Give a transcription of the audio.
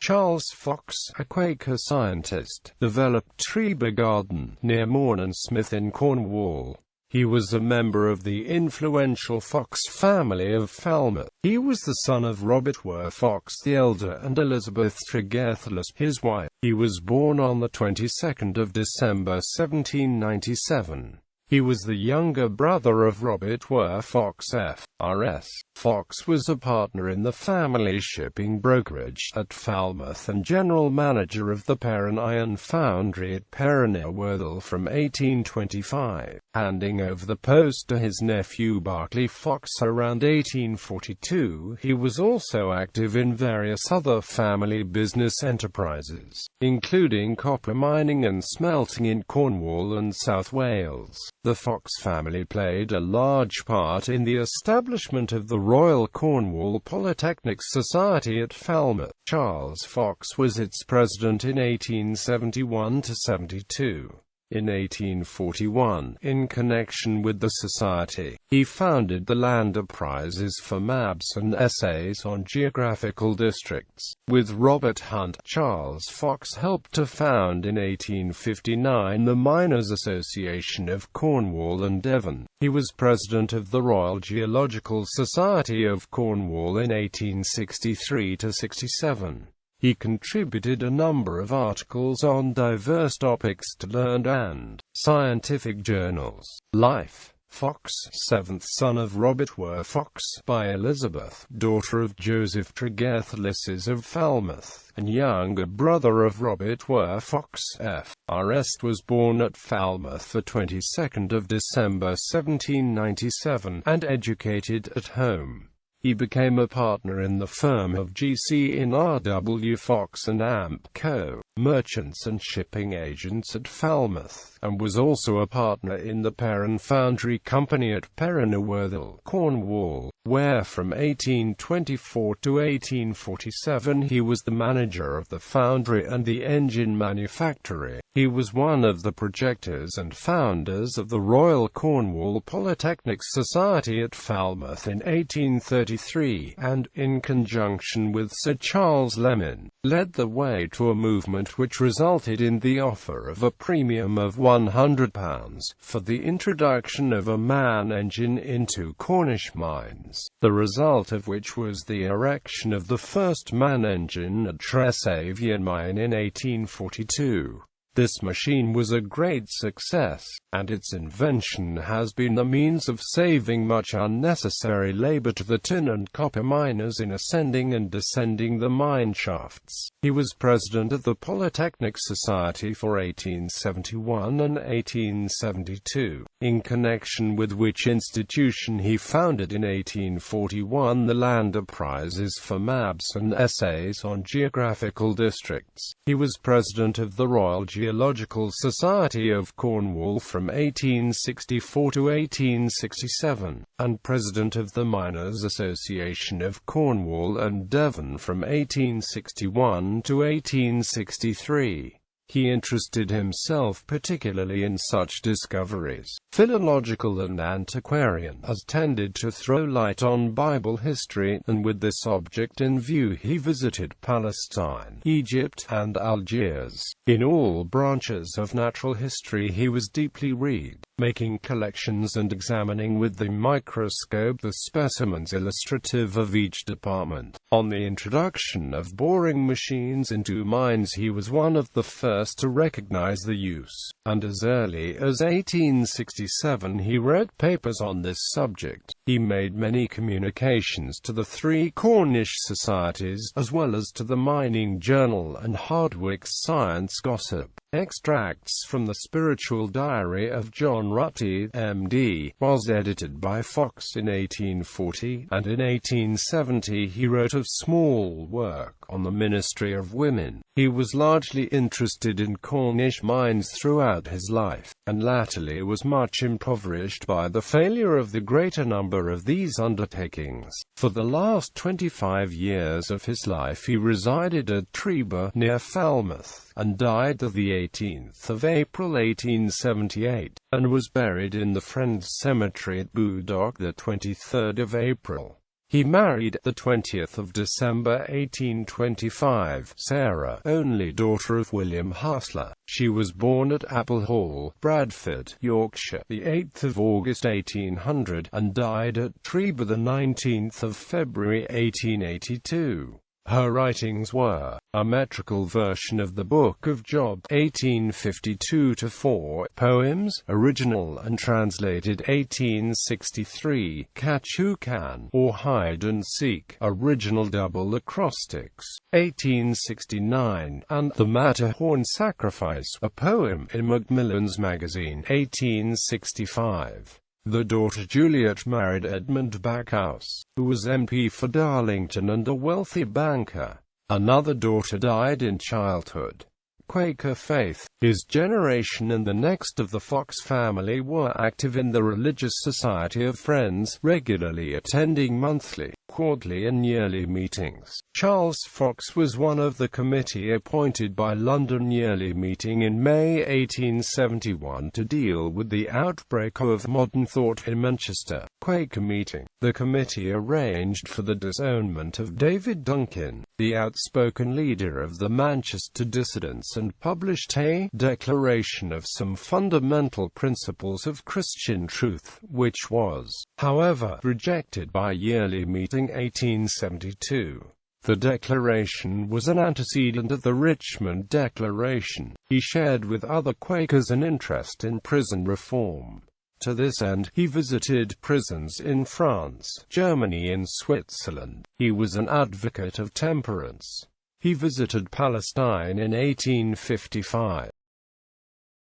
Charles Fox, a Quaker scientist, developed Trebah Garden, near Mawnan Smith in Cornwall. He was a member of the influential Fox family of Falmouth. He was the son of Robert Fox the Elder and Elizabeth Tregelles, his wife. He was born on the 22nd of December 1797. He was the younger brother of Robert Fox F.R.S. Fox was a partner in the family shipping brokerage at Falmouth and general manager of the Perrin Iron Foundry at Perrin-y-Worthil from 1825, handing over the post to his nephew Barclay Fox around 1842. He was also active in various other family business enterprises, including copper mining and smelting in Cornwall and South Wales. The Fox family played a large part in the establishment of the Royal Cornwall Polytechnic Society at Falmouth. Charles Fox was its president in 1871–72. In 1841, in connection with the society, he founded the Lander Prizes for maps and essays on geographical districts. With Robert Hunt, Charles Fox helped to found in 1859 the Miners' Association of Cornwall and Devon. He was president of the Royal Geological Society of Cornwall in 1863–67. He contributed a number of articles on diverse topics to learned and scientific journals. Life. Fox, seventh son of Robert Fox, by Elizabeth, daughter of Joseph Tregelles of Falmouth, and younger brother of Robert Fox F.R.S. was born at Falmouth the 22nd of December 1797, and educated at home. He became a partner in the firm of G.C. in R.W. Fox and Amp Co., merchants and shipping agents at Falmouth, and was also a partner in the Perrin Foundry Company at Perrin-y-Worthil, Cornwall, where from 1824 to 1847 he was the manager of the foundry and the engine manufactory. He was one of the projectors and founders of the Royal Cornwall Polytechnic Society at Falmouth in 1833, and, in conjunction with Sir Charles Lemon, led the way to a movement which resulted in the offer of a premium of £100 for the introduction of a man engine into Cornish mines, the result of which was the erection of the first man engine at Trebah mine in 1842. This machine was a great success, and its invention has been the means of saving much unnecessary labor to the tin and copper miners in ascending and descending the mine shafts. He was president of the Polytechnic Society for 1871 and 1872, in connection with which institution he founded in 1841 the Lander Prizes for maps and essays on geographical districts. He was president of the Royal Geological Society of Cornwall from 1864 to 1867, and president of the Miners' Association of Cornwall and Devon from 1861 to 1863. He interested himself particularly in such discoveries, philological and antiquarian, as tended to throw light on Bible history, and with this object in view he visited Palestine, Egypt, and Algiers. In all branches of natural history he was deeply read, making collections and examining with the microscope the specimens illustrative of each department. On the introduction of boring machines into mines he was one of the first to recognize the use, and as early as 1867 he wrote papers on this subject. He made many communications to the three Cornish societies, as well as to the Mining Journal and Hardwick's Science Gossip. Extracts from the Spiritual Diary of John Rutte, M.D., was edited by Fox in 1840, and in 1870 he wrote a small work on the ministry of women. He was largely interested in Cornish mines throughout his life, and latterly was much impoverished by the failure of the greater number of these undertakings. For the last 25 years of his life he resided at Trebah, near Falmouth, and died the 18th of April 1878, and was buried in the Friends Cemetery at Buddock the 23rd of April. He married, the 20th of December 1825, Sarah, only daughter of William Hustler. She was born at Apple Hall, Bradford, Yorkshire, the 8th of August 1800, and died at Trebah the 19th of February 1882. Her writings were a metrical version of the Book of Job, 1852-4, poems, original and translated, 1863, Catch Who Can, or Hide and Seek, original double acrostics, 1869, and The Matterhorn Sacrifice, a poem in Macmillan's Magazine, 1865. The daughter Juliet married Edmund Backhouse, who was MP for Darlington and a wealthy banker. Another daughter died in childhood. Quaker faith. His generation and the next of the Fox family were active in the Religious Society of Friends, regularly attending monthly, quarterly and yearly meetings. Charles Fox was one of the committee appointed by London Yearly Meeting in May 1871 to deal with the outbreak of modern thought in Manchester. Quaker meeting. The committee arranged for the disownment of David Duncan, the outspoken leader of the Manchester dissidents, and published a declaration of some fundamental principles of Christian truth, which was, however, rejected by Yearly Meeting 1872. The declaration was an antecedent of the Richmond Declaration. He shared with other Quakers an interest in prison reform. To this end, he visited prisons in France, Germany and Switzerland. He was an advocate of temperance. He visited Palestine in 1855.